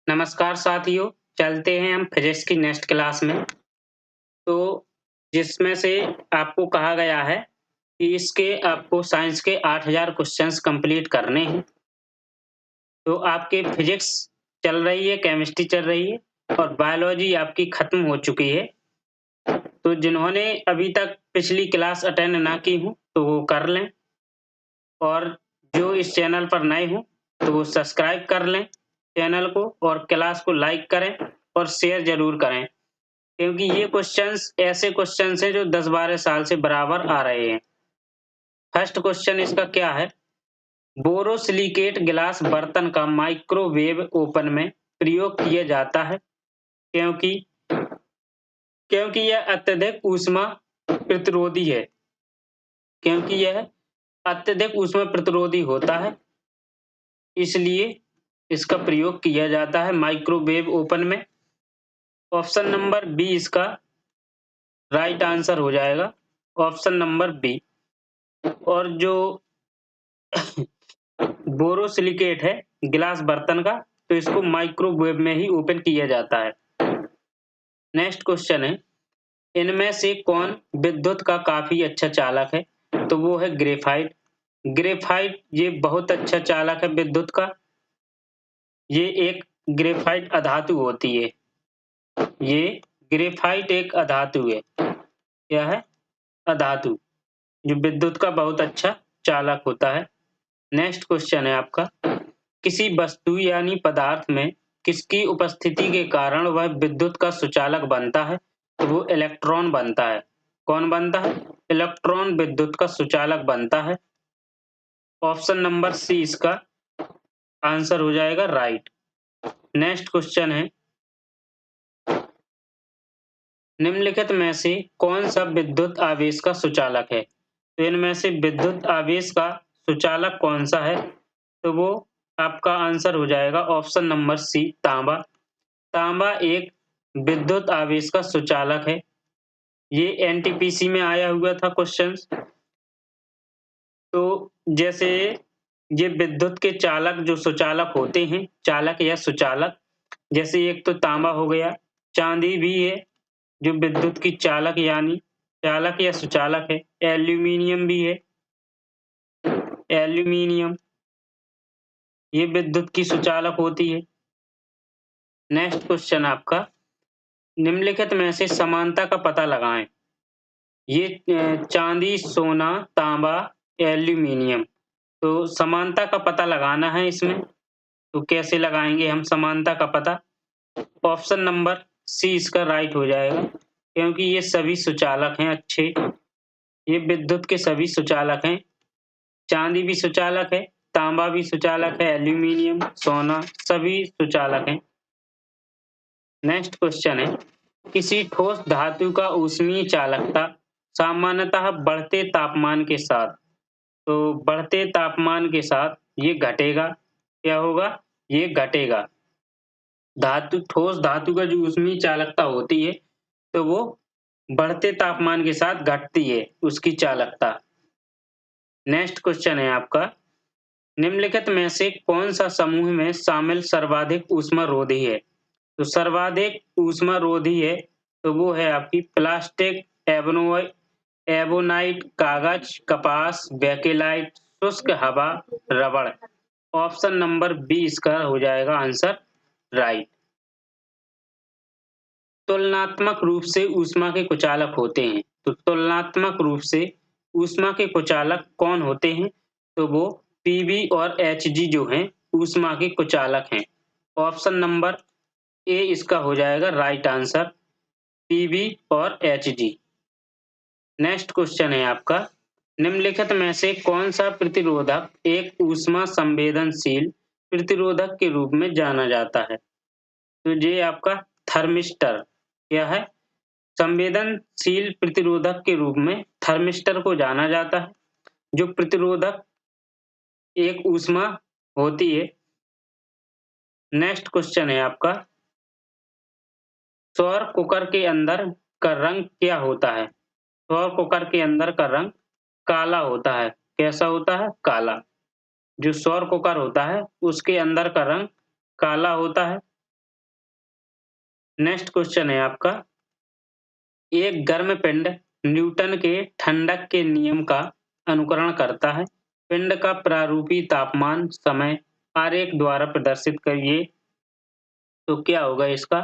नमस्कार साथियों, चलते हैं हम फिजिक्स की नेक्स्ट क्लास में। तो जिसमें से आपको कहा गया है कि इसके आपको साइंस के 8000 क्वेश्चंस कंप्लीट करने हैं। तो आपके फिजिक्स चल रही है, केमिस्ट्री चल रही है और बायोलॉजी आपकी खत्म हो चुकी है। तो जिन्होंने अभी तक पिछली क्लास अटेंड ना की हो, तो वो कर लें और जो इस चैनल पर नए हों, तो वो सब्सक्राइब कर लें चैनल को और क्लास को लाइक करें और शेयर ज़रूर करें। क्योंकि ये क्वेश्चंस ऐसे क्वेश्चंस हैं जो 10-12 साल से बराबर आ रहे हैं। फर्स्ट क्वेश्चन इसका क्या है? बोरोसिलिकेट गिलास बर्तन का माइक्रोवेव ओवन में प्रयोग किया जाता है क्योंकि क्योंकि यह अत्यधिक ऊष्मा प्रतिरोधी है। क्योंकि यह अत्यधिक ऊष्मा प्रतिरोधी होता है, इसलिए इसका प्रयोग किया जाता है माइक्रोवेव ओवन में। ऑप्शन नंबर बी इसका राइट आंसर हो जाएगा, ऑप्शन नंबर बी। और जो बोरोसिलिकेट है गिलास बर्तन का, तो इसको माइक्रोवेव में ही ओपन किया जाता है। नेक्स्ट क्वेश्चन है, इनमें से कौन विद्युत का काफी अच्छा चालक है? तो वो है ग्रेफाइट। ग्रेफाइट ये बहुत अच्छा चालक है विद्युत का। ये एक ग्रेफाइट अधातु होती है। ये ग्रेफाइट एक अधातु है। क्या है? अधातु, जो विद्युत का बहुत अच्छा चालक होता है। नेक्स्ट क्वेश्चन है आपका, किसी वस्तु यानी पदार्थ में किसकी उपस्थिति के कारण वह विद्युत का सुचालक बनता है? तो वो इलेक्ट्रॉन बनता है। कौन बनता है? इलेक्ट्रॉन विद्युत का सुचालक बनता है। ऑप्शन नंबर सी इसका आंसर हो जाएगा राइट। नेक्स्ट क्वेश्चन है, निम्नलिखित में से कौन सा विद्युत आवेश का सुचालक है? तो इनमें से विद्युत आवेश का सुचालक कौन सा है? तो वो आपका आंसर हो जाएगा ऑप्शन नंबर सी तांबा। तांबा एक विद्युत आवेश का सुचालक है। ये एनटीपीसी में आया हुआ था क्वेश्चन। तो जैसे ये विद्युत के चालक जो सुचालक होते हैं, चालक या सुचालक, जैसे एक तो तांबा हो गया, चांदी भी है जो विद्युत की चालक यानी चालक या सुचालक है, एल्यूमीनियम भी है। एल्यूमीनियम ये विद्युत की सुचालक होती है। नेक्स्ट क्वेश्चन आपका, निम्नलिखित में से समानता का पता लगाएं। ये चांदी, सोना, तांबा, एल्यूमीनियम, तो समानता का पता लगाना है इसमें। तो कैसे लगाएंगे हम समानता का पता? ऑप्शन नंबर सी इसका राइट हो जाएगा, क्योंकि ये सभी सुचालक हैं अच्छे। ये विद्युत के सभी सुचालक हैं। चांदी भी सुचालक है, तांबा भी सुचालक है, एल्यूमीनियम, सोना सभी सुचालक हैं। नेक्स्ट क्वेश्चन है, किसी ठोस धातु का ऊष्मीय चालकता सामान्यतः बढ़ते तापमान के साथ, तो बढ़ते तापमान के साथ ये घटेगा। क्या होगा? ये घटेगा। धातु ठोस धातु का जो ऊष्मीय चालकता होती है, तो वो बढ़ते तापमान के साथ घटती है उसकी चालकता। नेक्स्ट क्वेश्चन है आपका, निम्नलिखित में से कौन सा समूह में शामिल सर्वाधिक ऊष्मारोधी है? तो सर्वाधिक ऊष्मारोधी है तो वो है आपकी प्लास्टिक, एबोनाइट, कागज, कपास, बेकेलाइट, शुष्क हवा, रबड़। ऑप्शन नंबर बी इसका हो जाएगा आंसर राइट। तुलनात्मक रूप से ऊष्मा के कुचालक होते हैं। तो तुलनात्मक रूप से ऊष्मा के कुचालक कौन होते हैं? तो वो पीवी और एचजी जो हैं ऊष्मा के कुचालक हैं। ऑप्शन नंबर ए इसका हो जाएगा राइट आंसर, पीवी और एचजी। नेक्स्ट क्वेश्चन है आपका, निम्नलिखित में से कौन सा प्रतिरोधक एक ऊष्मा संवेदनशील प्रतिरोधक के रूप में जाना जाता है? तो ये आपका थर्मिस्टर। क्या है? संवेदनशील प्रतिरोधक के रूप में थर्मिस्टर को जाना जाता है। जो प्रतिरोधक एक ऊष्मा होती है। नेक्स्ट क्वेश्चन है आपका, सौर कुकर के अंदर का रंग क्या होता है? सौर कुकर के अंदर का रंग काला होता है। कैसा होता है? काला। जो सौर कुकर होता है उसके अंदर का रंग काला होता है। नेक्स्ट क्वेश्चन है आपका, एक गर्म पिंड न्यूटन के ठंडक के नियम का अनुकरण करता है। पिंड का प्रारूपी तापमान समय आरेख द्वारा प्रदर्शित करिए। तो क्या होगा इसका?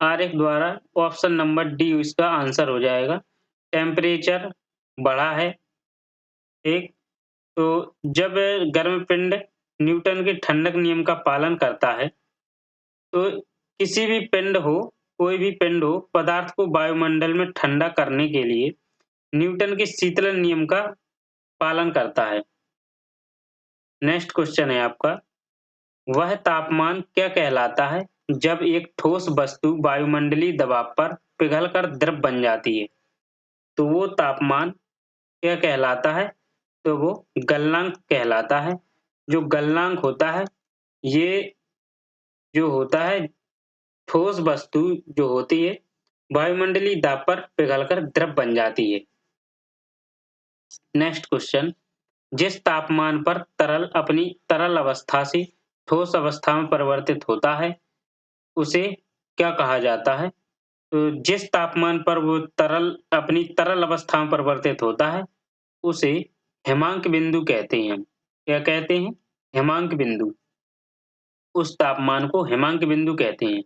आरेख द्वारा ऑप्शन नंबर डी इसका आंसर हो जाएगा। टेम्परेचर बढ़ा है। एक तो जब गर्म पिंड न्यूटन के ठंडक नियम का पालन करता है, तो किसी भी पिंड हो, कोई भी पिंड हो, पदार्थ को वायुमंडल में ठंडा करने के लिए न्यूटन के शीतलन नियम का पालन करता है। नेक्स्ट क्वेश्चन है आपका, वह तापमान क्या कहलाता है जब एक ठोस वस्तु वायुमंडलीय दबाव पर पिघलकर द्रव बन जाती है? तो वो तापमान क्या कहलाता है? तो वो गलनांक कहलाता है। जो गलनांक होता है, ये जो होता है, ठोस वस्तु जो होती है वायुमंडलीय दाब पर पिघलकर द्रव बन जाती है। नेक्स्ट क्वेश्चन, जिस तापमान पर तरल अपनी तरल अवस्था से ठोस अवस्था में परिवर्तित होता है, उसे क्या कहा जाता है? तो जिस तापमान पर वो तरल अपनी तरल अवस्था में परिवर्तित होता है, उसे हिमांक बिंदु कहते हैं हम। क्या कहते हैं? हिमांक बिंदु। उस तापमान को हिमांक बिंदु कहते हैं।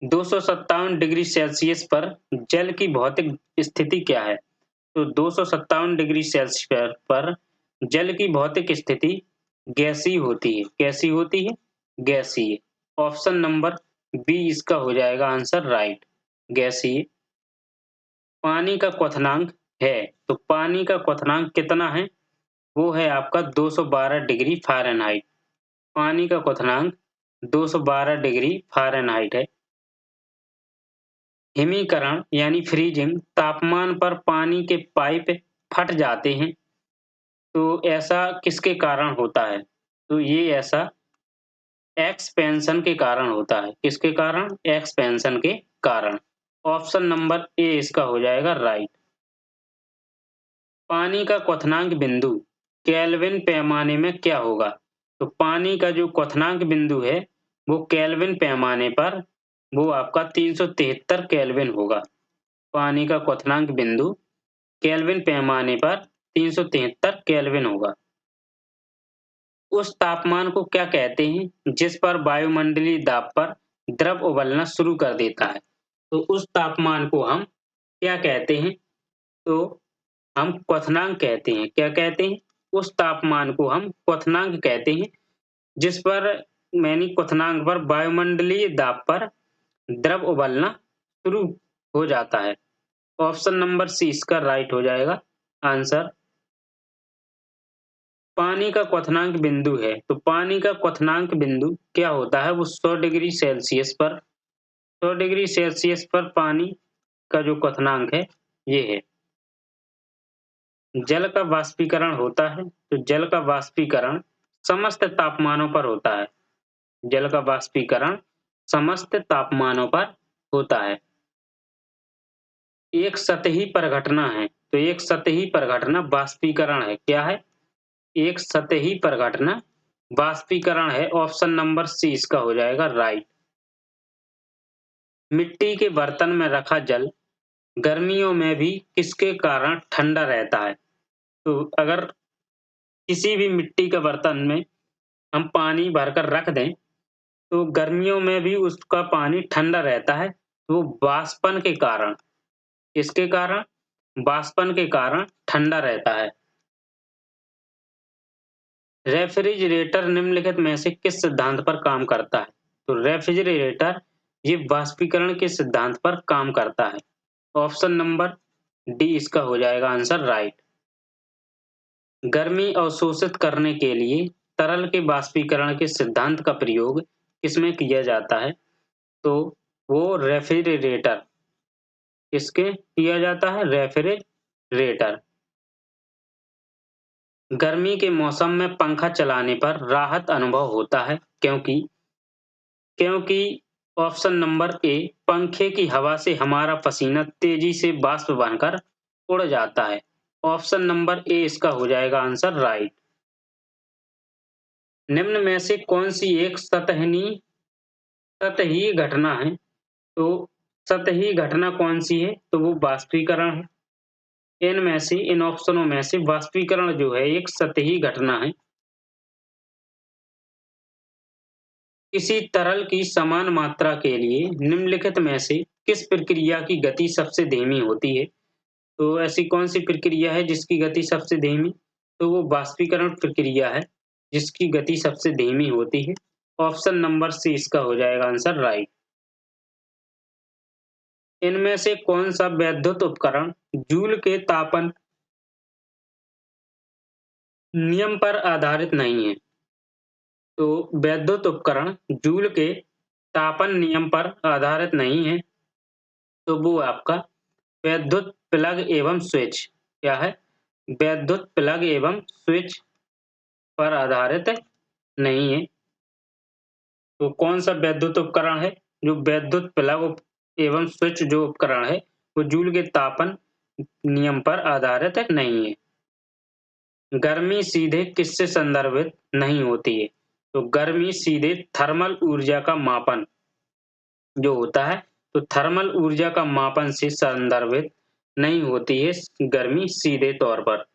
257 डिग्री सेल्सियस पर जल की भौतिक स्थिति क्या है? तो 257 डिग्री सेल्सियस पर जल की भौतिक स्थिति गैसीय होती है। कैसी होती है? गैसीय। ऑप्शन नंबर बी इसका हो जाएगा आंसर राइट, गैसीय। पानी का क्वथनांक है, तो पानी का क्वथनांक कितना है? वो है आपका 212 डिग्री फ़ारेनहाइट। पानी का क्वथनांक 212 डिग्री फ़ारेनहाइट है। हिमीकरण यानी फ्रीजिंग तापमान पर पानी के पाइप फट जाते हैं, तो ऐसा किसके कारण होता है? तो ये ऐसा एक्सपेंशन के कारण होता है। किसके कारण? एक्सपेंशन के कारण। ऑप्शन नंबर ए इसका हो जाएगा राइट। पानी का क्वथनांक बिंदु केल्विन पैमाने में क्या होगा? तो पानी का जो क्वथनांक बिंदु है, वो केल्विन पैमाने पर वो आपका 373 केल्विन होगा। पानी का क्वथनांक बिंदु केल्विन पैमाने पर 373 केल्विन होगा। उस तापमान को क्या कहते हैं जिस पर वायुमंडलीय दाब पर द्रव उबलना शुरू कर देता है? तो उस तापमान को हम क्या कहते हैं? तो हम क्वथनांक कहते हैं। क्या कहते हैं? उस तापमान को हम क्वथनांक कहते हैं, जिस पर क्वथनांक पर वायुमंडलीय दाब पर द्रव उबलना शुरू हो जाता है। ऑप्शन नंबर सी इसका राइट हो जाएगा आंसर। पानी का क्वथनांक बिंदु है, तो पानी का क्वथनांक बिंदु क्या होता है? वो 100 डिग्री सेल्सियस पर 100 डिग्री सेल्सियस पर पानी का जो क्वथनांक है, ये है। जल का वाष्पीकरण होता है, तो जल का वाष्पीकरण समस्त तापमानों पर होता है। जल का वाष्पीकरण समस्त तापमानों पर होता है। एक सतही परघटना है, तो एक सतही परघटना वाष्पीकरण है। क्या है? एक सतही परघटना वाष्पीकरण है। ऑप्शन नंबर सी इसका हो जाएगा राइट। मिट्टी के बर्तन में रखा जल गर्मियों में भी किसके कारण ठंडा रहता है? तो अगर किसी भी मिट्टी के बर्तन में हम पानी भरकर रख दें, तो गर्मियों में भी उसका पानी ठंडा रहता है। वो वाष्पन के कारण, किसके कारण? वाष्पन के कारण ठंडा रहता है। रेफ्रिजरेटर निम्नलिखित में से किस सिद्धांत पर काम करता है? तो रेफ्रिजरेटर ये वाष्पीकरण के सिद्धांत पर काम करता है। ऑप्शन नंबर डी इसका हो जाएगा आंसर राइट। गर्मी अवशोषित करने के लिए तरल के वाष्पीकरण के सिद्धांत का प्रयोग किसमें किया जाता है? तो वो रेफ्रिजरेटर, किसके किया जाता है? रेफ्रिजरेटर। गर्मी के मौसम में पंखा चलाने पर राहत अनुभव होता है, क्योंकि क्योंकि ऑप्शन नंबर ए, पंखे की हवा से हमारा पसीना तेजी से वाष्प बनकर उड़ जाता है। ऑप्शन नंबर ए इसका हो जाएगा आंसर राइट। निम्न में से कौन सी एक सतहनीय सतही घटना है, तो सतही घटना कौन-सी है? तो वो वाष्पीकरण है। इन ऑप्शनों में से वाष्पीकरण जो है एक सतही घटना है। किसी तरल की समान मात्रा के लिए निम्नलिखित में से किस प्रक्रिया की गति सबसे धीमी होती है? तो ऐसी कौन-सी प्रक्रिया है जिसकी गति सबसे धीमी? तो वो वाष्पीकरण प्रक्रिया है, जिसकी गति सबसे धीमी होती है। ऑप्शन नंबर सी इसका हो जाएगा आंसर राइट। इनमें से कौन-सा वैद्युत उपकरण जूल के तापन नियम पर आधारित नहीं है? तो वैद्युत उपकरण जूल के तापन नियम पर आधारित नहीं है, तो वो आपका वैद्युत प्लग एवं स्विच क्या है? वैद्युत प्लग एवं स्विच पर आधारित नहीं है। तो कौन-सा वैद्युत उपकरण है? जो वैद्युत प्लग एवं स्विच जो उपकरण है, वो जूल के तापन नियम पर आधारित नहीं है। गर्मी सीधे किससे संदर्भित नहीं होती है? तो गर्मी सीधे थर्मल ऊर्जा का मापन जो होता है, तो थर्मल ऊर्जा का मापन से संदर्भित नहीं होती है गर्मी सीधे तौर पर।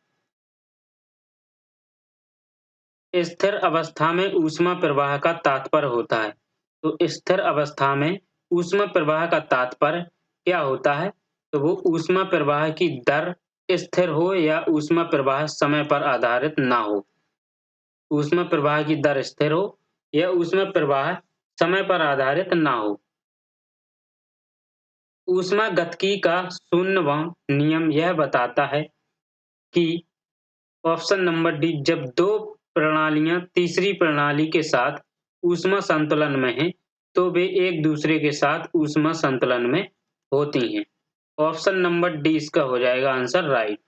स्थिर अवस्था में ऊष्मा प्रवाह का तात्पर्य होता है। तो स्थिर अवस्था में ऊष्मा प्रवाह का तात्पर्य क्या होता है? तो वो ऊष्मा प्रवाह की दर स्थिर हो या ऊष्मा प्रवाह समय पर आधारित ना हो। ऊष्मा प्रवाह की दर स्थिर हो या ऊष्मा प्रवाह समय पर आधारित ना हो। ऊष्मागतिकी का 0वां नियम यह बताता है कि ऑप्शन नंबर डी जब 2 प्रणालियाँ तीसरी प्रणाली के साथ ऊष्मा संतुलन में हैं, तो वे एक-दूसरे के साथ ऊष्मा संतुलन में होती हैं। ऑप्शन नंबर डी इसका हो जाएगा आंसर राइट।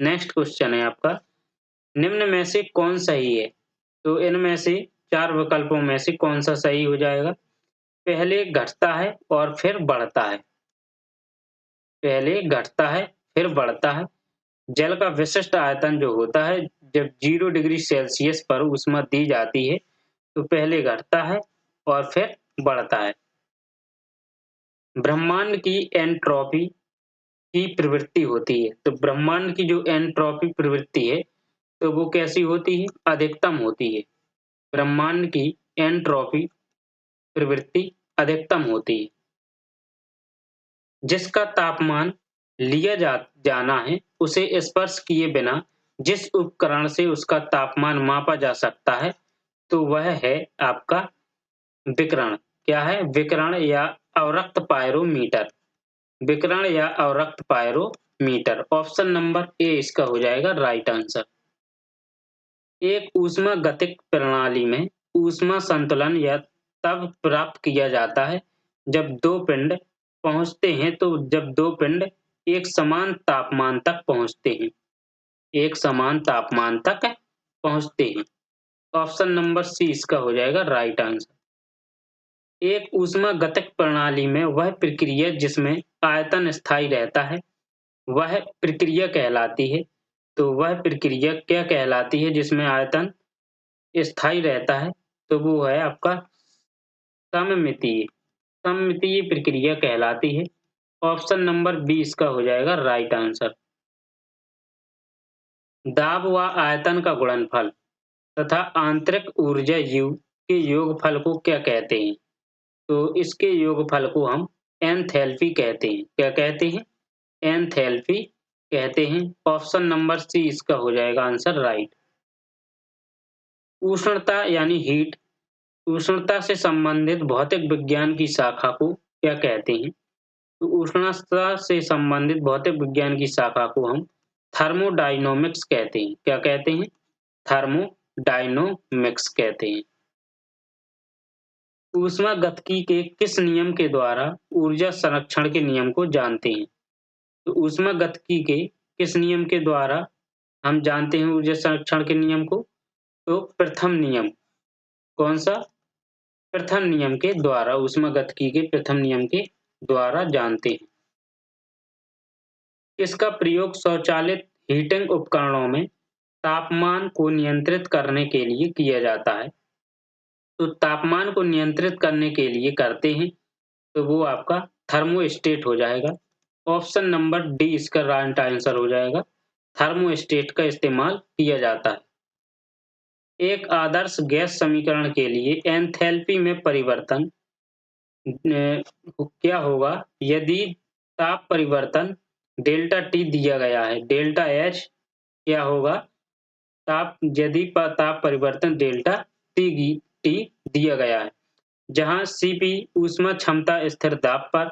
नेक्स्ट क्वेश्चन है आपका, निम्न में से कौन सही है? तो इनमें से 4 विकल्पों में से कौन-सा सही हो जाएगा? पहले घटता है और फिर बढ़ता है। पहले घटता है, फिर बढ़ता है। जल का विशिष्ट आयतन जो होता है, जब 0 डिग्री सेल्सियस पर ऊष्मा दी जाती है, तो पहले घटता है और फिर बढ़ता है। ब्रह्मांड की एन्ट्रॉपी की प्रवृत्ति होती है, तो ब्रह्मांड की जो एन्ट्रॉपी प्रवृत्ति है, तो वो कैसी होती है? अधिकतम होती है। ब्रह्मांड की एन्ट्रॉपी प्रवृत्ति अधिकतम होती है। जिसका तापमान लिया जाना है, उसे स्पर्श किए बिना जिस उपकरण से उसका तापमान मापा जा सकता है, तो वह है आपका विकिरण। क्या है? विकिरण या अवरक्त पायरोमीटर। विकिरण या अवरक्त पायरोमीटर। ऑप्शन नंबर ए इसका हो जाएगा राइट आंसर। एक ऊष्मागतिक प्रणाली में ऊष्मा संतुलन या तब प्राप्त किया जाता है जब 2 पिंड पहुँचते हैं, तो जब 2 पिंड एक समान तापमान तक पहुँचते हैं। एक समान तापमान तक पहुँचते हैं। ऑप्शन नंबर सी इसका हो जाएगा राइट आंसर। एक ऊष्मागतिक प्रणाली में वह प्रक्रिया जिसमें आयतन स्थायी रहता है, वह प्रक्रिया कहलाती है। तो वह प्रक्रिया क्या कहलाती है जिसमें आयतन स्थायी रहता है? तो वो है आपका सममितीय। सममितीय प्रक्रिया कहलाती है। ऑप्शन नंबर बी इसका हो जाएगा राइट आंसर। दाब व आयतन का गुणनफल तथा आंतरिक ऊर्जा U के योगफल को क्या कहते हैं? तो इसके योगफल को हम एंथैल्पी कहते हैं। क्या कहते हैं? एंथैल्पी कहते हैं। ऑप्शन नंबर सी इसका हो जाएगा आंसर राइट। उष्णता यानी हीट, उष्णता से संबंधित भौतिक विज्ञान की शाखा को क्या कहते हैं? तो उष्णता से संबंधित भौतिक विज्ञान की शाखा को हम थर्मोडायनामिक्स कहते हैं। क्या कहते हैं? थर्मोडायनामिक्स कहते हैं। ऊष्मागतिकी के किस नियम के द्वारा ऊर्जा संरक्षण के नियम को जानते हैं? तो ऊष्मागतिकी के किस नियम के द्वारा हम जानते हैं ऊर्जा संरक्षण के नियम को? तो प्रथम नियम। कौन-सा? प्रथम नियम के द्वारा, ऊष्मागतिकी के प्रथम नियम के द्वारा जानते हैं। इसका प्रयोग स्वचालित हीटिंग उपकरणों में तापमान को नियंत्रित करने के लिए किया जाता है। तो तापमान को नियंत्रित करने के लिए करते हैं, तो वो आपका थर्मोस्टेट हो जाएगा। ऑप्शन नंबर डी इसका राइट आंसर हो जाएगा। थर्मोस्टेट का इस्तेमाल किया जाता है। एक आदर्श गैस समीकरण के लिए एंथैल्पी में परिवर्तन क्या होगा यदि ताप परिवर्तन डेल्टा टी दिया गया है। डेल्टा एच क्या होगा यदि ताप परिवर्तन डेल्टा टी दिया गया है, जहां Cp ऊष्मा क्षमता स्थिर दाब पर,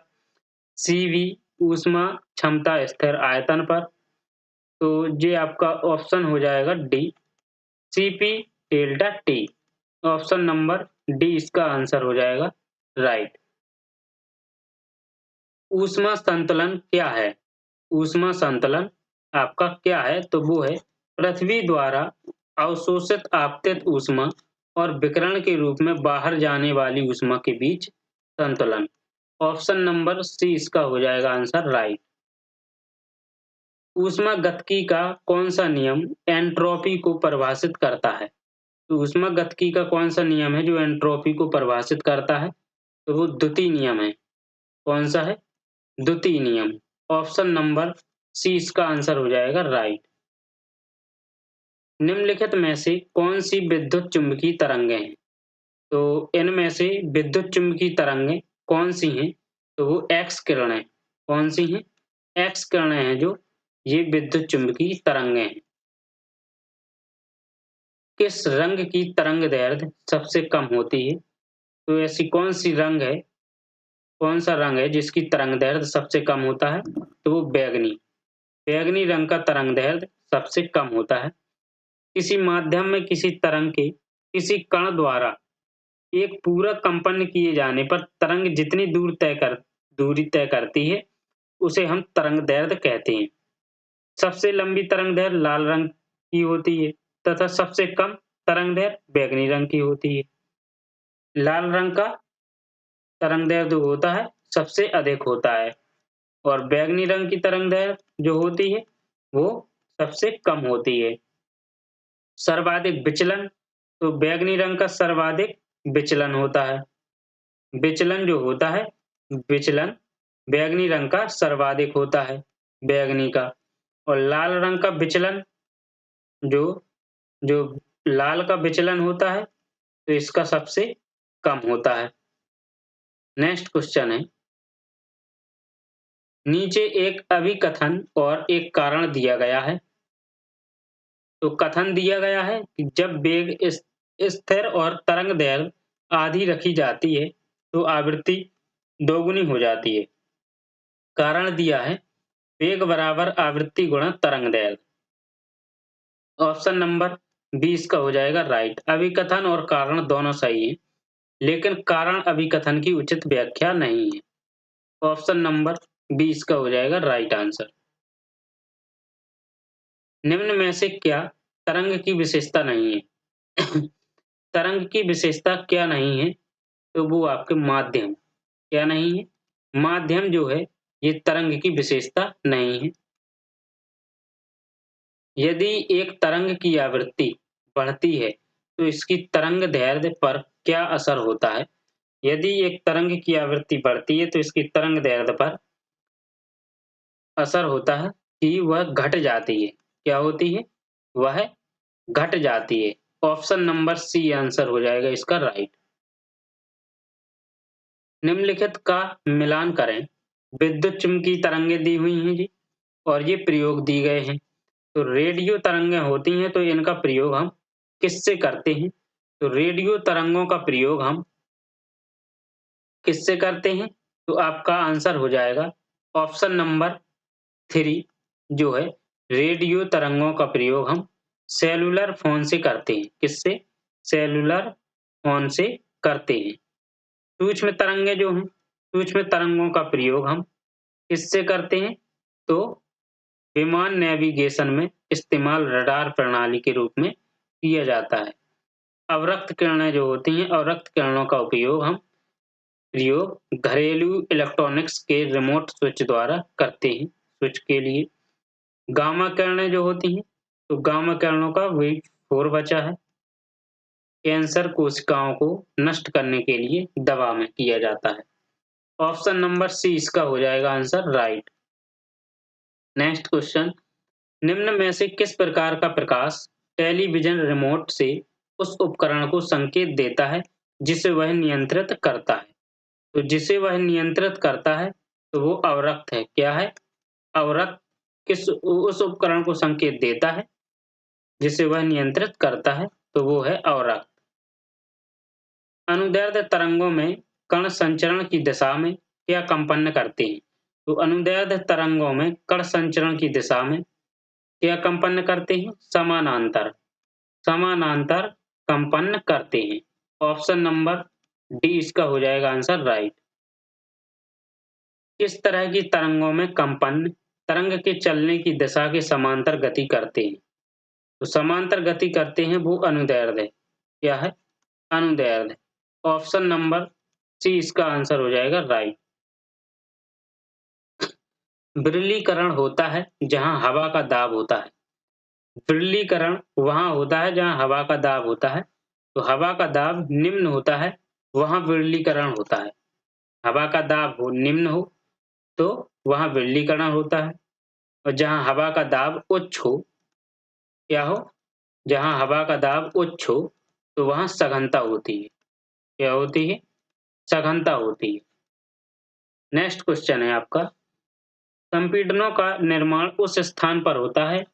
Cv ऊष्मा क्षमता स्थिर आयतन पर। तो ये आपका ऑप्शन हो जाएगा D, Cp delta T. Option number D इसका आंसर हो जाएगा राइट। ऊष्मा संतुलन क्या है? ऊष्मा संतुलन आपका क्या है? तो वो है पृथ्वी द्वारा अवशोषित आपतित ऊष्मा और विकिरण के रूप में बाहर जाने वाली ऊष्मा के बीच संतुलन। ऑप्शन नंबर सी इसका हो जाएगा आंसर राइट। ऊष्मागतिकी का कौन सा नियम एंट्रोपी को परिभाषित करता है? तो ऊष्मागतिकी का कौन सा नियम है जो एंट्रोपी को परिभाषित करता है? तो वो द्वितीय नियम है। कौन सा है? द्वितीय नियम। ऑप्शन नंबर सी इसका आंसर हो जाएगा राइट। निम्नलिखित में से कौन सी विद्युत चुम्बकीय तरंगें हैं? तो इनमें से विद्युत चुम्बकीय तरंगें कौन सी हैं? तो वो एक्स किरणें। कौन सी हैं? एक्स किरणें हैं जो ये विद्युत चुम्बकीय तरंगें हैं। किस रंग की तरंग दैर्ध्य सबसे कम होती है? तो ऐसी कौन सी रंग है, कौन सा रंग है जिसकी तरंग दैर्ध्य सबसे कम होता है? तो वो बैंगनी। बैंगनी रंग का तरंग दैर्ध्य सबसे कम होता है। किसी माध्यम में किसी तरंग के किसी कण द्वारा एक पूरा कंपन किए जाने पर तरंग जितनी दूरी तय करती है उसे हम तरंग दैर्ध्य कहते हैं। सबसे लंबी तरंग दैर्ध्य लाल रंग की होती है तथा सबसे कम तरंग दैर्ध्य बैंगनी रंग की होती है। लाल रंग का तरंग दैर्ध्य होता है सबसे अधिक होता है और बैंगनी रंग की तरंग दैर्ध्य जो होती है वो सबसे कम होती है। सर्वाधिक विचलन, तो बैंगनी रंग का सर्वाधिक विचलन होता है। विचलन जो होता है, विचलन बैंगनी रंग का सर्वाधिक होता है, बैंगनी का। और लाल रंग का विचलन जो जो लाल का विचलन होता है तो इसका सबसे कम होता है। नेक्स्ट क्वेश्चन है, नीचे एक अभिकथन और एक कारण दिया गया है। तो कथन दिया गया है कि जब वेग स्थिर और तरंग दैर्ध्य आधी रखी जाती है तो आवृत्ति दोगुनी हो जाती है। कारण दिया है वेग बराबर आवृत्ति गुणा तरंग दैर्ध्य। ऑप्शन नंबर बी इसका हो जाएगा राइट। अभिकथन और कारण दोनों सही है, लेकिन कारण अभिकथन की उचित व्याख्या नहीं है। ऑप्शन नंबर बी इसका हो जाएगा राइट आंसर। निम्न में से क्या तरंग की विशेषता नहीं है? तरंग की विशेषता क्या नहीं है? तो वो आपके माध्यम। क्या नहीं है? माध्यम जो है ये तरंग की विशेषता नहीं है। यदि एक तरंग की आवृत्ति बढ़ती है तो इसकी तरंग दैर्ध्य पर क्या असर होता है? यदि एक तरंग की आवृत्ति बढ़ती है तो इसकी तरंग दैर्ध्य पर असर होता है कि वह घट जाती है। क्या होती है? वह घट जाती है। ऑप्शन नंबर सी आंसर हो जाएगा इसका राइट। निम्नलिखित का मिलान करें। विद्युत चुम्बकीय तरंगें दी हुई हैं जी और ये प्रयोग दिए गए हैं। तो रेडियो तरंगें होती हैं तो इनका प्रयोग हम किससे करते हैं? तो रेडियो तरंगों का प्रयोग हम किससे करते हैं? तो आपका आंसर हो जाएगा ऑप्शन नंबर 3 जो है रेडियो तरंगों का प्रयोग हम सेल्युलर फ़ोन से करते हैं। किससे? सेल्युलर फ़ोन से करते हैं। सूक्ष्म तरंगें जो हैं, सूक्ष्म तरंगों का प्रयोग हम किससे करते हैं? तो विमान नेविगेशन में इस्तेमाल रडार प्रणाली के रूप में किया जाता है। अवरक्त किरणें जो होती हैं, अवरक्त किरणों का प्रयोग घरेलू इलेक्ट्रॉनिक्स के रिमोट स्विच द्वारा करते हैं, स्विच के लिए। गामा किरणें जो होती हैं, तो गामा किरणों का वही 4 बचा है। कैंसर कोशिकाओं को नष्ट करने के लिए दवा में किया जाता है। ऑप्शन नंबर सी इसका हो जाएगा आंसर राइट। नेक्स्ट क्वेश्चन, निम्न में से किस प्रकार का प्रकाश टेलीविजन रिमोट से उस उपकरण को संकेत देता है जिसे वह नियंत्रित करता है? तो जिसे वह नियंत्रित करता है तो वो अवरक्त है। क्या है? अवरक्त किस उस उपकरण को संकेत देता है जिसे वह नियंत्रित करता है, तो वो है अवरक्त। अनुदैर्ध्य तरंगों में कण संचरण की दिशा में क्या कंपन करते हैं? तो अनुदैर्ध्य तरंगों में कण संचरण की दिशा में क्या कंपन करते हैं? समानांतर समानांतर कंपन करते हैं। ऑप्शन नंबर डी इसका हो जाएगा आंसर राइट। किस तरह की तरंगों में कंपन तरंग के चलने की दिशा के समांतर गति करते हैं? तो समांतर गति करते हैं वो अनुदैर्ध्य। क्या है? अनुदैर्ध्य। ऑप्शन नंबर सी इसका आंसर हो जाएगा राइट। विरलीकरण होता है जहां हवा का दाब होता है। विरलीकरण वहां होता है जहां हवा का दाब होता है। तो हवा का दाब निम्न होता है, वहां विरलीकरण होता है। हवा का दाब निम्न हो तो वहां विरलीकरण होता है, और जहां हवा का दाब उच्च हो, क्या हो? जहां हवा का दाब उच्च हो तो वहां सघनता होती है। क्या होती है? सघनता होती है। नेक्स्ट क्वेश्चन है आपका, संपीड़नों का निर्माण उस स्थान पर होता है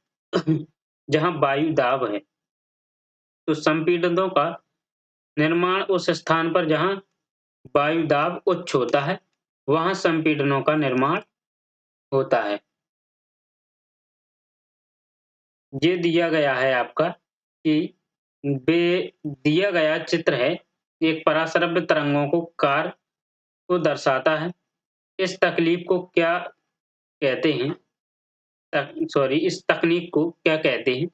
जहां वायु दाब है। तो संपीड़नों का निर्माण उस स्थान पर जहां वायु दाब उच्च होता है, वहां संपीड़नों का निर्माण होता है। ये दिया गया है आपका कि दिया गया चित्र है, एक पराश्रव्य तरंगों को कार को दर्शाता है। इस तकलीफ को क्या कहते हैं? इस तकनीक को क्या कहते हैं?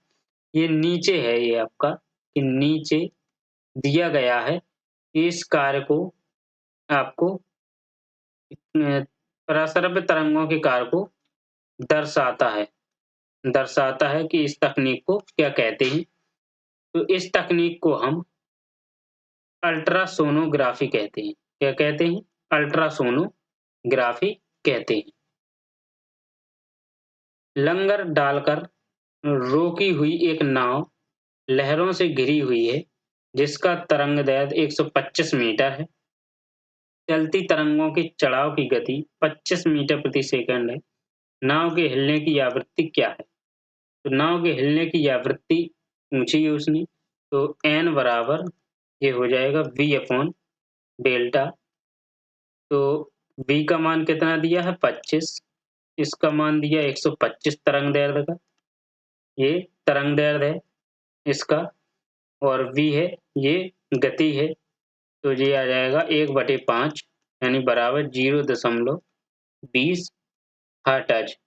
ये नीचे है ये आपका, कि नीचे दिया गया है कि इस कार्य को आपको पराश्रव्य तरंगों के कार्य को दर्शाता है। दर्शाता है कि इस तकनीक को क्या कहते हैं? तो इस तकनीक को हम अल्ट्रासोनोग्राफी कहते हैं। क्या कहते हैं? अल्ट्रासोनोग्राफी कहते हैं। लंगर डालकर रोकी हुई एक नाव लहरों से घिरी हुई है, जिसका तरंगदैर्ध्य 125 मीटर है। चलती तरंगों के चढ़ाव की गति 25 मीटर प्रति सेकंड है। नाव के हिलने की आवृत्ति क्या है? तो नाव के हिलने की आवृत्ति पूछी है उसने, तो n बराबर ये हो जाएगा v अपॉन डेल्टा। तो v का मान कितना दिया है? 25। इसका मान दिया 125 तरंग दैर्ध्य का। ये तरंग दैर्ध्य है इसका, और v है ये गति है। तो ये आ जाएगा 1/5 यानी बराबर 0.20 hertz.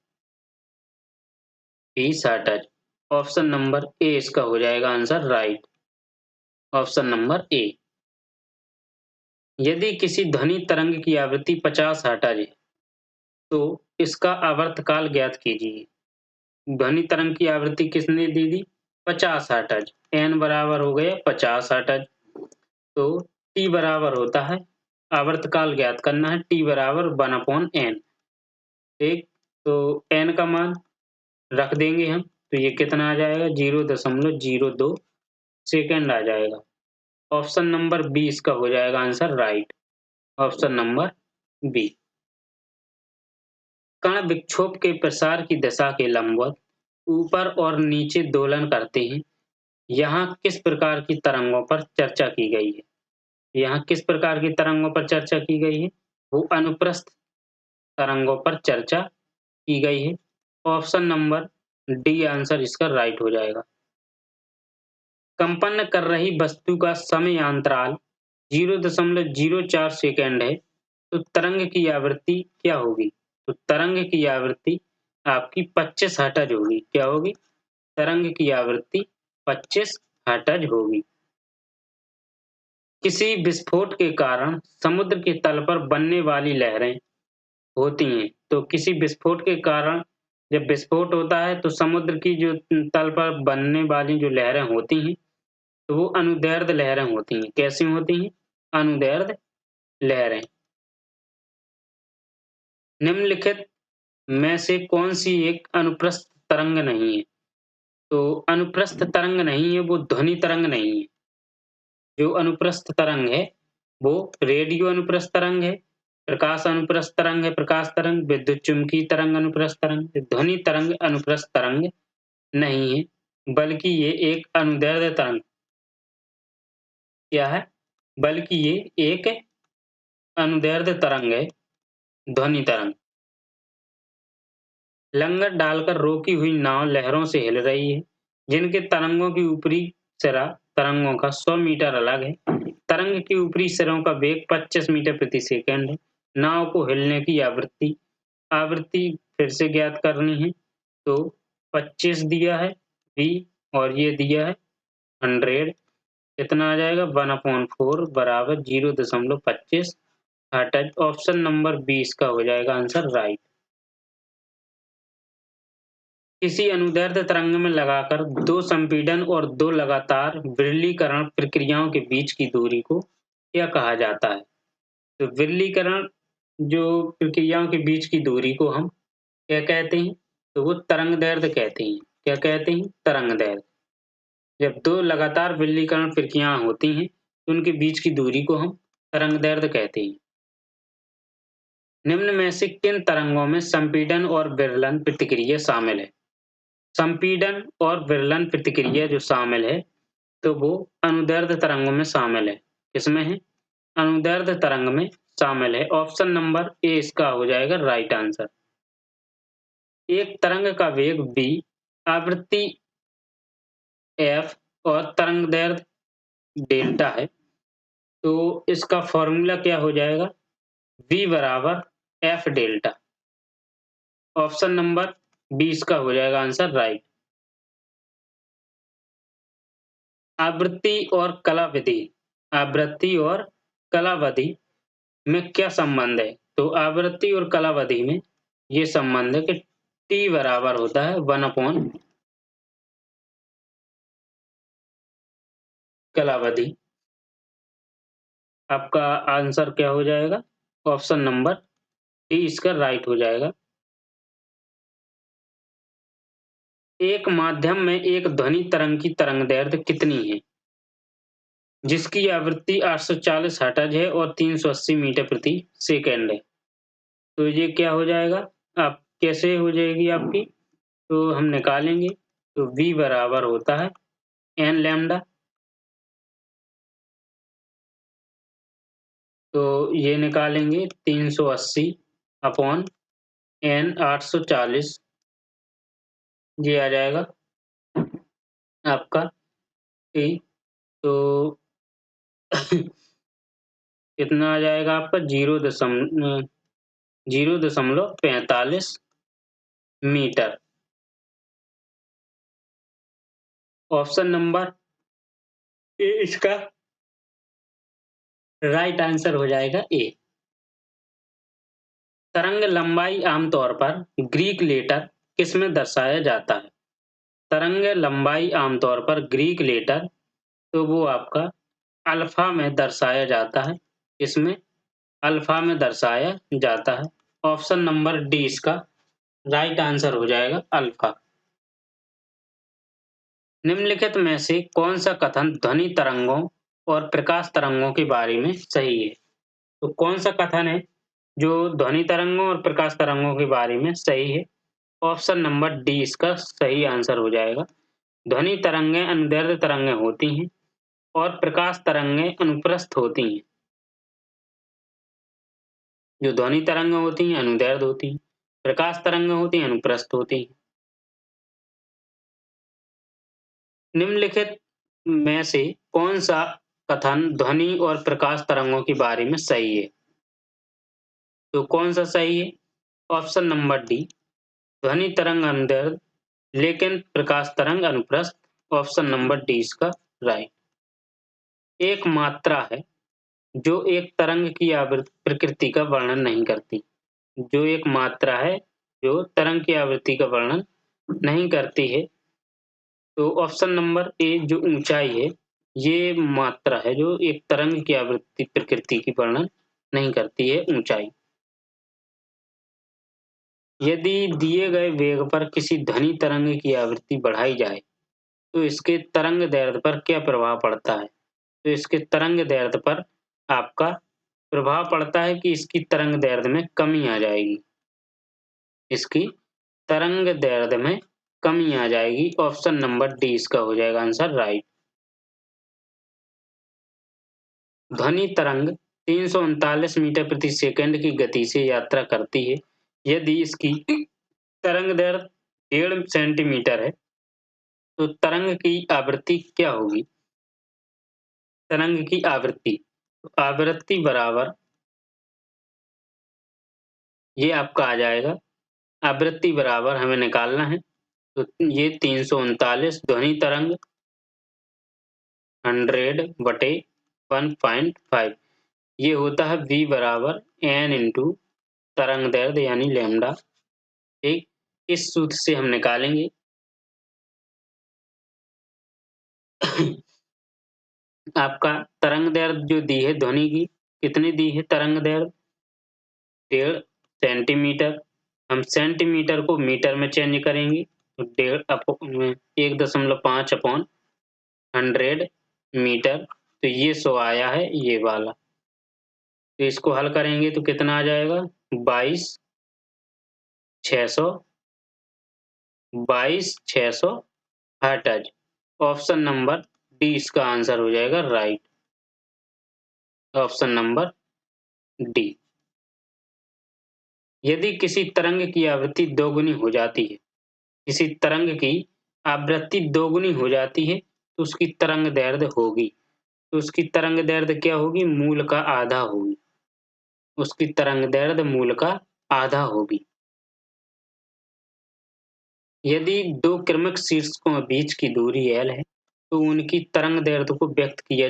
20 hertz. Option number A इसका हो जाएगा answer right. Option number A. यदि किसी ध्वनि तरंग की आवृत्ति 50 हर्ट्ज है, तो इसका आवर्तकाल ज्ञात कीजिए। ध्वनि तरंग की आवृत्ति किसने दे दी? 50 हर्ट्ज। n बराबर हो गया 50 हर्ट्ज। तो t बराबर होता है, आवर्तकाल ज्ञात करना है, t बराबर 1/n। ठीक, तो n का मान रख देंगे हम, तो ये कितना आ जाएगा? 0.02 सेकंड आ जाएगा। ऑप्शन नंबर बी इसका हो जाएगा answer right. Option number B. कण विक्षोभ के प्रसार की दिशा के लंबवत ऊपर और नीचे दोलन करते हैं। यहाँ किस प्रकार की तरंगों पर चर्चा की गई है? यहाँ किस प्रकार की तरंगों पर चर्चा की गई है? वो अनुप्रस्थ तरंगों पर चर्चा की गई है। ऑप्शन नंबर डी आंसर इसका राइट हो जाएगा। कंपन कर रही वस्तु का समय अंतराल 0.04 सेकंड है, तो तरंग की आवृत्ति क्या होगी? तो तरंग की आवृत्ति आपकी 25 हर्ट्ज होगी। क्या होगी? तरंग की आवृत्ति 25 हर्ट्ज होगी। किसी विस्फोट के कारण समुद्र के तल पर बनने वाली लहरें होती हैं। तो किसी विस्फोट के कारण जब विस्फोट होता है तो समुद्र की जो तल पर बनने वाली जो लहरें होती हैं, तो वो अनुदैर्ध्य लहरें होती हैं। कैसी होती हैं? अनुदैर्ध्य लहरें। निम्नलिखित में से कौन-सी एक अनुप्रस्थ तरंग नहीं है? तो अनुप्रस्थ तरंग नहीं है, वो ध्वनि तरंग नहीं है। जो अनुप्रस्थ तरंग है, वो रेडियो अनुप्रस्थ तरंग है, प्रकाश अनुप्रस्थ तरंग है, प्रकाश तरंग, विद्युत चुम्बकीय तरंग अनुप्रस्थ तरंग, ध्वनि तरंग अनुप्रस्थ तरंग नहीं है, बल्कि ये एक अनुदैर्ध्य तरंग क्या है? बल्कि ये एक अनुदैर्ध्य तरंग है, ध्वनि तरंग। लंगर डालकर रोकी हुई नाव लहरों से हिल रही है, जिनके तरंगों की ऊपरी सिरा तरंगों का 100 मीटर अलग है। तरंग के ऊपरी सिरों का वेग 25 मीटर प्रति सेकंड है। नाव को हिलने की आवृत्ति आवृत्ति फिर से ज्ञात करनी है, तो 25 दिया है v और ये दिया है 100। कितना आ जाएगा? 1/4 बराबर 0.25 हर्ट्ज। ऑप्शन नंबर 20 का हो जाएगा आंसर राइट। किसी अनुदैर्ध्य तरंग में लगाकर 2 संपीड़न और 2 लगातार विरलीकरण प्रक्रियाओं के बीच की दूरी को क्या कहा जाता है? तो विरलीकरण जो प्रक्रियाओं के बीच की दूरी को हम क्या कहते हैं? तो वो तरंगदैर्ध्य कहते हैं। क्या कहते हैं? तरंगदैर्ध्य। जब 2 लगातार विरलीकरण प्रक्रियाएँ होती हैं, तो उनके बीच की दूरी को हम तरंगदैर्ध्य कहते हैं। निम्न में से किन तरंगों में संपीड़न और विरलन प्रतिक्रिया शामिल है? संपीड़न और विरलन प्रतिक्रिया जो शामिल है, तो वो अनुदैर्ध्य तरंगों में शामिल है। किसमें है? अनुदैर्ध्य तरंग में शामिल है। ऑप्शन नंबर ए इसका हो जाएगा राइट आंसर। एक तरंग का वेग v, आवृत्ति f और तरंगदैर्ध्य डेल्टा है, तो इसका फॉर्मूला क्या हो जाएगा? v बराबर f डेल्टा। ऑप्शन नंबर 20 का हो जाएगा आंसर राइट। आवृत्ति और कलाविधि आवृत्ति और कलावधि में क्या संबंध है? तो आवृत्ति और कलावधि में ये संबंध है कि t बराबर होता है 1 कलावधि। आपका आंसर क्या हो जाएगा? ऑप्शन नंबर डी इसका राइट हो जाएगा। एक माध्यम में एक ध्वनि तरंग की तरंगदैर्ध्य कितनी है? जिसकी आवृत्ति 840 हर्ट्ज है और 380 मीटर प्रति सेकंड है। तो ये क्या हो जाएगा? आप कैसे हो जाएगी आपकी? तो हम निकालेंगे, तो v बराबर होता है n लैम्ब्डा। तो ये निकालेंगे 380 अपॉन n 840, ये आ जाएगा आपका t। तो कितना आ जाएगा आपका? 0.45 मीटर। ऑप्शन नंबर ए इसका राइट आंसर हो जाएगा ए। तरंग लंबाई आमतौर पर ग्रीक लेटर किसमें दर्शाया जाता है? तरंग लंबाई आमतौर पर ग्रीक लेटर, तो वो आपका अल्फा में दर्शाया जाता है। इसमें अल्फा में दर्शाया जाता है। ऑप्शन नंबर डी इसका राइट आंसर हो जाएगा अल्फा। निम्नलिखित में से कौन सा कथन ध्वनि तरंगों और प्रकाश तरंगों के बारे में सही है? तो कौन सा कथन है जो ध्वनि तरंगों और प्रकाश तरंगों के बारे में सही है? ऑप्शन नंबर डी इसका सही आंसर हो जाएगा। ध्वनि तरंगें अनुदैर्ध्य तरंगें होती हैं और प्रकाश तरंगें अनुप्रस्थ होती हैं। जो ध्वनि तरंगें होती हैं अनुदैर्ध्य होती हैं, प्रकाश तरंगें होती हैं अनुप्रस्थ होती हैं। निम्नलिखित में से कौन सा कथन ध्वनि और प्रकाश तरंगों के बारे में सही है? तो कौन सा सही है? ऑप्शन नंबर डी, ध्वनि तरंग अनुदैर्ध्य लेकिन प्रकाश तरंग अनुप्रस्थ। ऑप्शन नंबर डी इसका राइट। एक मात्रा है जो एक तरंग की प्रकृति का वर्णन नहीं करती। जो एक मात्रा है जो तरंग की आवृत्ति का वर्णन नहीं करती है, तो ऑप्शन नंबर ए जो ऊंचाई है ये मात्रा है जो एक तरंग की आवृत्ति प्रकृति की वर्णन नहीं करती है ऊंचाई। यदि दिए गए वेग पर किसी ध्वनि तरंग की आवृत्ति बढ़ाई जाए तो इसके तरंग दैर्ध्य पर क्या प्रभाव पड़ता है? तो इसके तरंग दैर्ध्य पर आपका प्रभाव पड़ता है कि इसकी तरंग दैर्ध्य में कमी आ जाएगी। इसकी तरंग दैर्ध्य में कमी आ जाएगी। ऑप्शन नंबर डी इसका हो जाएगा आंसर राइट। ध्वनि तरंग 339 मीटर प्रति सेकंड की गति से यात्रा करती है। यदि इसकी तरंग दैर्ध्य 1.5 सेंटीमीटर है तो तरंग की आवृत्ति क्या होगी? तरंग की आवृत्ति, आवृत्ति बराबर ये आपका आ जाएगा। आवृत्ति बराबर हमें निकालना है तो ये 339 ध्वनि तरंग 100 बटे 1.5 ये होता है v बराबर n इंटू तरंग दैर्ध्य यानी लैम्डा। ठीक, इस सूत्र से हम निकालेंगे आपका तरंग दैर्ध्य जो दी है ध्वनि की, कितनी दी है तरंग दैर्ध्य? 1.5 सेंटीमीटर। हम सेंटीमीटर को मीटर में चेंज करेंगे तो 1.5 अपॉन 100 मीटर, तो ये 100 आया है ये वाला। तो इसको हल करेंगे तो कितना आ जाएगा? 22,600 हर्ट्ज। ऑप्शन नंबर डी इसका आंसर हो जाएगा राइट। Option number D. यदि किसी तरंग की आवृत्ति दोगुनी हो जाती है, किसी तरंग की आवृत्ति दोगुनी हो जाती है तो उसकी तरंग दैर्ध्य होगी, तो उसकी तरंग दैर्ध्य क्या होगी? मूल का आधा होगी। उसकी तरंग दैर्ध्य मूल का आधा होगी। यदि दो क्रमिक शीर्षकों के बीच की दूरी l है तो उनकी तरंग दैर्ध्य को व्यक्त किया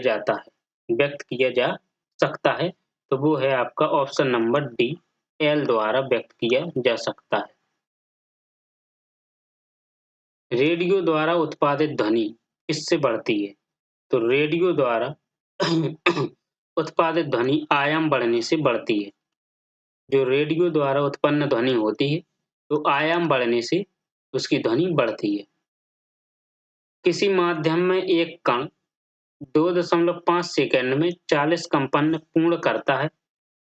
जा सकता है, तो वो है आपका ऑप्शन नंबर डी, l द्वारा व्यक्त किया जा सकता है। रेडियो द्वारा उत्पादित ध्वनि किससे बढ़ती है? तो रेडियो द्वारा उत्पादित ध्वनि आयाम बढ़ने से बढ़ती है। जो रेडियो द्वारा उत्पन्न ध्वनि होती है तो आयाम बढ़ने से उसकी ध्वनि बढ़ती है। किसी माध्यम में एक कण 2.5 सेकंड में 40 कंपन पूर्ण करता है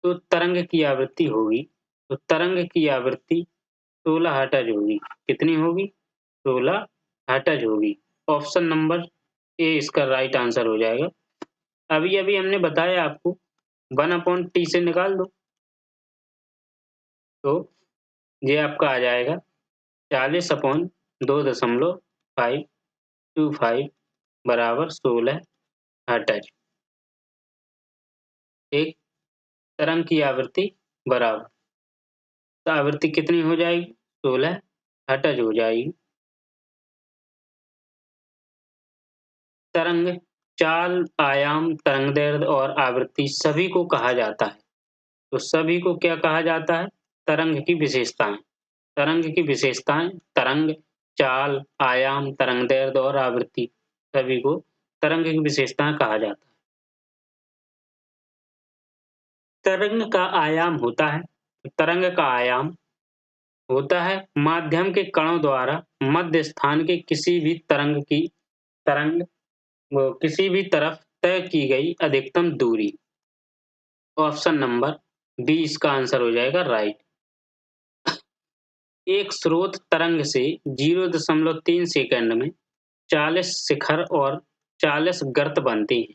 तो तरंग की आवृत्ति होगी, तो तरंग की आवृत्ति 16 हर्ट्ज होगी। कितनी होगी? 16 हर्ट्ज होगी। ऑप्शन नंबर ए इसका राइट आंसर हो जाएगा। अभी-अभी हमने बताया आपको 1/t से निकाल दो तो ये आपका आ जाएगा 40/2.525 बराबर 16 हर्ट्ज। एक तरंग की आवृत्ति बराबर, तो आवृत्ति कितनी हो जाएगी? 16 हर्ट्ज हो जाएगी। तरंग, चाल, आयाम, तरंगदैर्ध्य और आवृत्ति सभी को कहा जाता है। तो सभी को क्या कहा जाता है? तरंग की विशेषताएं। तरंग की विशेषताएं तरंग, चाल, आयाम, तरंगदैर्ध्य और आवृत्ति सभी को तरंग की विशेषताएं कहा जाता है। तरंग का आयाम होता है, तरंग का आयाम होता है माध्यम के कणों द्वारा मध्य स्थान के तरंग किसी भी तरफ तय की गई अधिकतम दूरी। ऑप्शन नंबर बी इसका आंसर हो जाएगा राइट। एक स्रोत तरंग से 0.3 सेकंड में 40 शिखर और 40 गर्त बनते हैं।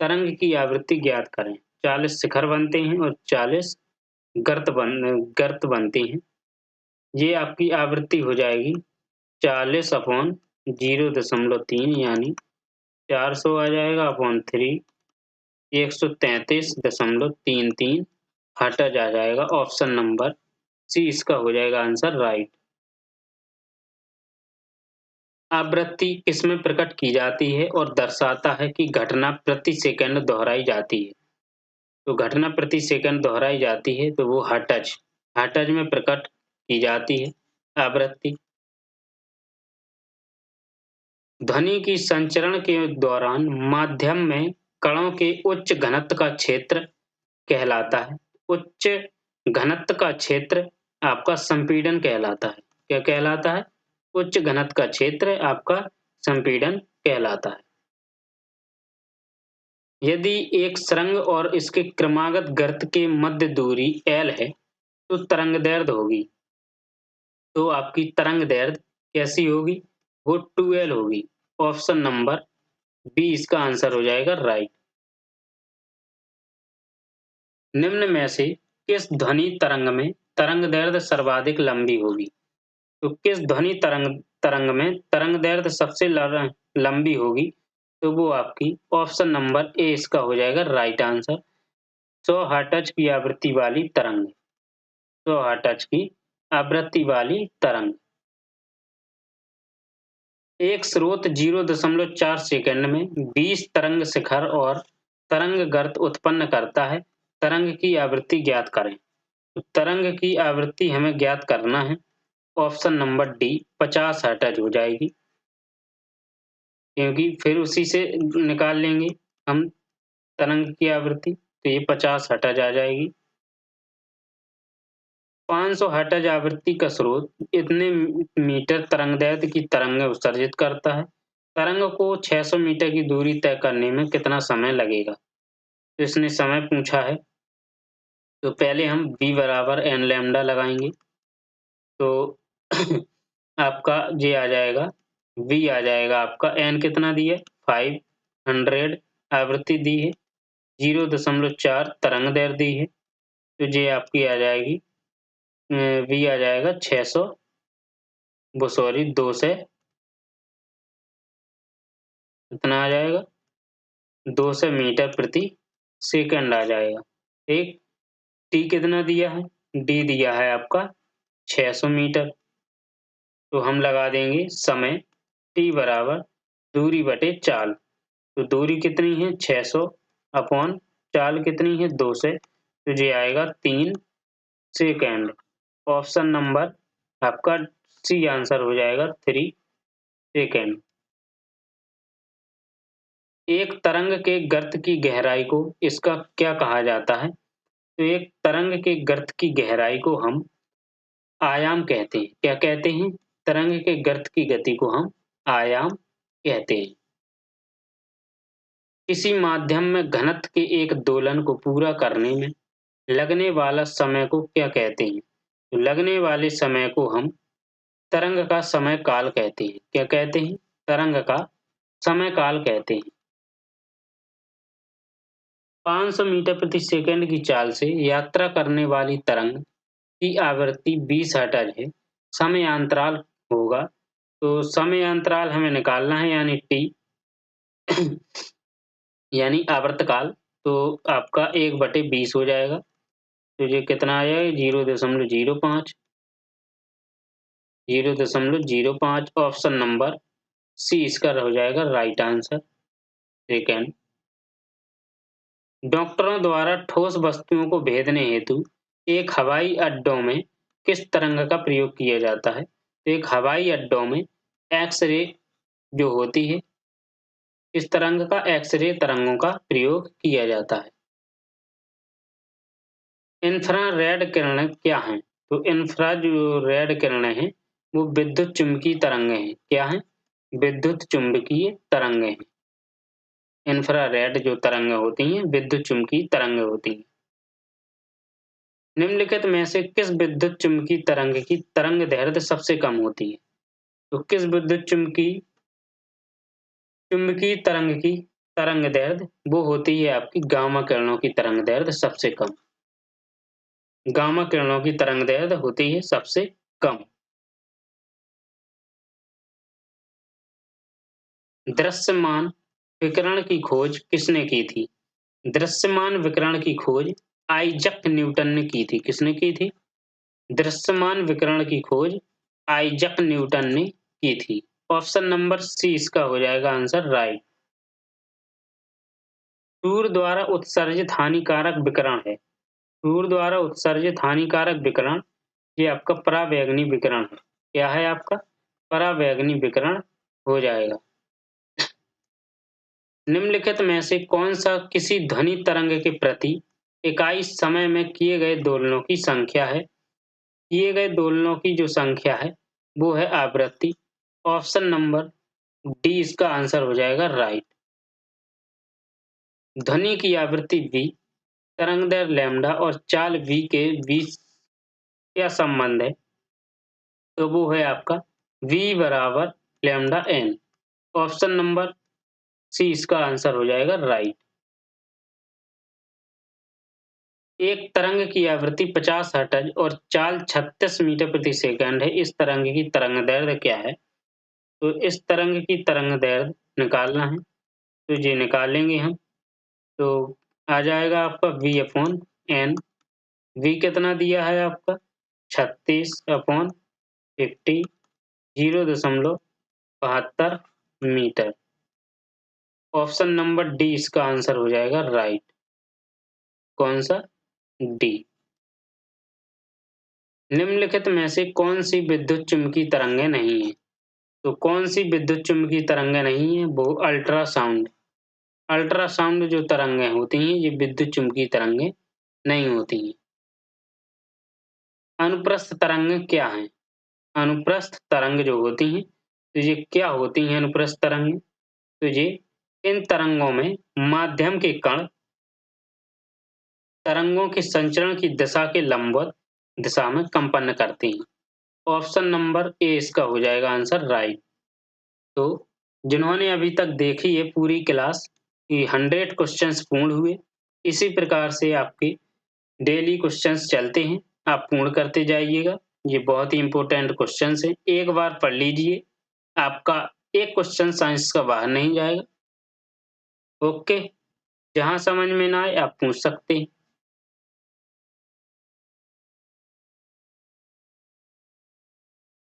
तरंग की आवृत्ति ज्ञात करें। 40 शिखर बनते हैं और 40 गर्त बनते हैं। ये आपकी आवृत्ति हो जाएगी 40/0.3 यानी 400 आ जाएगा अपॉन 3 133.33 हर्ट्ज आ जाएगा। ऑप्शन नंबर सी इसका हो जाएगा आंसर राइट। आवृत्ति किसमें प्रकट की जाती है और दर्शाता है कि घटना प्रति सेकंड दोहराई जाती है? तो घटना प्रति सेकंड दोहराई जाती है तो वो हर्ट्ज में प्रकट की जाती है आवृत्ति। ध्वनि की संचरण के दौरान माध्यम में कणों के उच्च घनत्व का क्षेत्र कहलाता है। उच्च घनत्व का क्षेत्र आपका संपीड़न कहलाता है। क्या कहलाता है? उच्च घनत्व का क्षेत्र आपका संपीड़न कहलाता है। यदि एक सुरंग और इसके क्रमागत गर्त के मध्य दूरी L है, तो तरंगदैर्ध्य होगी। तो आपकी तरंगदैर्ध्य कैसी होगी? वो 2L होगी। ऑप्शन नंबर बी इसका आंसर हो जाएगा राइट। निम्न में से किस ध्वनि तरंग में तरंगदैर्ध्य सर्वाधिक लंबी होगी? तो किस ध्वनि तरंग में तरंगदैर्ध्य सबसे लंबी होगी? तो वो आपकी ऑप्शन नंबर ए इसका हो जाएगा राइट आंसर। 100 हर्ट्ज की आवृत्ति वाली तरंग। 100 हर्ट्ज की आवृत्ति वाली तरंग। एक स्रोत 0.4 सेकंड में 20 तरंग शिखर और तरंग गर्त उत्पन्न करता है। तरंग की आवृत्ति ज्ञात करें। तो तरंग की आवृत्ति हमें ज्ञात करना है। ऑप्शन नंबर डी 50 हर्ट्ज हो जाएगी, क्योंकि फिर उसी से निकाल लेंगे हम तरंग की आवृत्ति, तो ये 50 हर्ट्ज आ जाएगी। 500 हर्ट्ज आवृत्ति का स्रोत इतने मीटर तरंगदैर्ध्य की तरंगें उत्सर्जित करता है। तरंग को 600 मीटर की दूरी तय करने में कितना समय लगेगा? तो इसने समय पूछा है, तो पहले हम v बराबर n लैम्डा लगाएंगे। तो आपका ये आ जाएगा, v आ जाएगा आपका, n कितना दी है? 500 आवृत्ति दी है, 0.4 तरंगदैर्ध्य दी है, तो ये आपकी आ जाएगी v आ जाएगा 600 वो सॉरी 2 से कितना आ जाएगा? 200 मीटर प्रति सेकंड आ जाएगा। ठीक, t कितना दिया है? d दिया है आपका 600 मीटर। तो हम लगा देंगे समय t बराबर दूरी बटे चाल। तो दूरी कितनी है? 600 अपॉन चाल कितनी है? 200, तो ये आएगा 3 सेकंड। ऑप्शन नंबर आपका सी आंसर हो जाएगा 3 सेकंड। एक तरंग के गर्त की गहराई को इसका क्या कहा जाता है? तो एक तरंग के गर्त की गहराई को हम आयाम कहते हैं। क्या कहते हैं? तरंग के गर्त की गति को हम आयाम कहते हैं। किसी माध्यम में घनत्व के एक दोलन को पूरा करने में लगने वाला समय को क्या कहते हैं? तो लगने वाले समय को हम तरंग का समय काल कहते हैं। क्या कहते हैं? तरंग का समय काल कहते हैं। 500 मीटर प्रति सेकंड की चाल से यात्रा करने वाली तरंग की आवृत्ति 20 हर्ट्ज है। समय अंतराल होगा, तो समय अंतराल हमें निकालना है, यानी टी यानी आवर्तकाल। तो आपका 1/20 हो जाएगा, तो ये कितना आ जाएगा? 0.05। 0.05 ऑप्शन नंबर सी इसका हो जाएगा राइट आंसर सेकंड। डॉक्टरों द्वारा ठोस वस्तुओं को भेदने हेतु एक हवाई अड्डों में किस तरंग का प्रयोग किया जाता है? तो एक हवाई अड्डों में एक्स-रे जो होती है, इस तरंग का एक्स-रे तरंगों का प्रयोग किया जाता है। इंफ्रारेड किरणें क्या हैं? तो इंफ्रा जो रेड किरणें हैं, वो विद्युत चुम्बकीय तरंगें हैं। क्या हैं? विद्युत चुम्बकीय तरंगें हैं। इंफ्रारेड जो तरंगें होती हैं, विद्युत चुम्बकीय तरंगें होती हैं। निम्नलिखित में से किस विद्युत चुम्बकीय तरंग की तरंगदैर्ध्य सबसे कम होती है? तो किस विद्युत चुम्बकीय तरंग की तरंगदैर्ध्य वो होती है आपकी गामा किरणों की तरंगदैर्ध्य सबसे कम। गामा किरणों की तरंगदैर्ध्य होती है सबसे कम। दृश्यमान विकिरण की खोज किसने की थी? दृश्यमान विकिरण की खोज आइजक न्यूटन ने की थी। किसने की थी? दृश्यमान विकिरण की खोज आइजक न्यूटन ने की थी। ऑप्शन नंबर सी इसका हो जाएगा आंसर राइट। सूर्य द्वारा उत्सर्जित हानिकारक विकिरण है। सूर्य द्वारा उत्सर्जित हानिकारक विकिरण ये आपका पराबैंगनी विकिरण है। क्या है आपका? पराबैंगनी विकिरण हो जाएगा। निम्नलिखित में से कौन-सा किसी ध्वनि तरंग के प्रति इकाई समय में किए गए दोलनों की संख्या है? किए गए दोलनों की जो संख्या है, वो है आवृत्ति। ऑप्शन नंबर डी इसका आंसर हो जाएगा राइट। ध्वनि की आवृत्ति v, तरंगदैर्घ्य लैम्ब्डा और चाल v के बीच क्या संबंध है? तो वो है आपका v बराबर lambda n। Option number C इसका आंसर हो जाएगा राइट। एक तरंग की आवृत्ति 50 हर्ट्ज और चाल 36 मीटर प्रति सेकंड है। इस तरंग की तरंगदैर्घ्य क्या है? तो इस तरंग की तरंगदैर्घ्य निकालना है, तो ये निकालेंगे हम। तो आ जाएगा आपका v/n। v कितना दिया है आपका? 36/50, 0.72 मीटर। ऑप्शन नंबर डी इसका आंसर हो जाएगा राइट। कौन सा? डी। निम्नलिखित में से कौन सी विद्युत चुम्बकीय तरंगें नहीं है? तो कौन सी विद्युत चुम्बकीय तरंगें नहीं है? वो अल्ट्रासाउंड। अल्ट्रासाउंड जो तरंगें होती हैं, ये विद्युत चुम्बकीय तरंगें नहीं होती हैं। अनुप्रस्थ तरंग क्या हैं? अनुप्रस्थ तरंग जो होती हैं, तो ये क्या होती हैं अनुप्रस्थ तरंग? तो ये इन तरंगों में माध्यम के कण तरंगों के संचरण की दिशा के लंबवत दिशा में कंपन करती हैं। ऑप्शन नंबर ए इसका हो जाएगा आंसर राइट। तो जिन्होंने अभी तक देखी है पूरी क्लास कि 100 क्वेश्चंस पूर्ण हुए। इसी प्रकार से आपके डेली क्वेश्चंस चलते हैं, आप पूर्ण करते जाइएगा। ये बहुत ही इम्पोर्टेंट क्वेश्चंस हैं, एक बार पढ़ लीजिए, आपका एक क्वेश्चन साइंस का बाहर नहीं जाएगा। ओके, जहाँ समझ में ना आए आप पूछ सकते हैं।